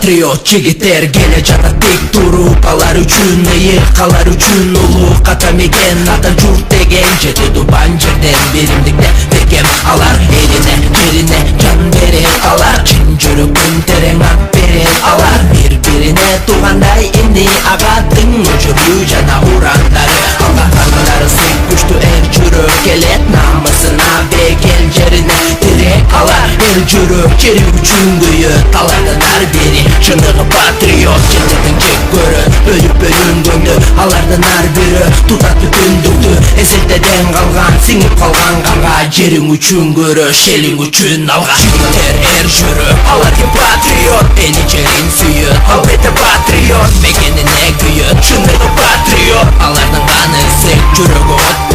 патриот жигиттер келе жатат тик туруп, алар үчүн ыйык, алар үчүн улуу ката мекен, ата журт деген жети тубан жерден биримдикте бекем. Алар элине жерине жан берет, алар чын жүрөктөн терең ак берет, алар бири-бирине туугандай ини агадын өчүрүү жана урандары. Алгандары сыйк күчтүү эр жүрөк келет, намысына бекел жерине тирек. Алар эр жүрөк жери үчүн күйөт, алардын ар бири чындыгы патриот, жететин жек көрөт, бөлүп бөлүнгөндө алардын ар бири тутат бүтүндүктү, эсертеден калган сиңип калган канга, жериң үчүн күрөш, элиң үчүн алга. Жигиттер эр жүрөк, алар ким патриот, эни жерин сүйөт, албетте патриот, мекенине күйөт, чындыгы патриот, алардын каны сек жүрөгү от.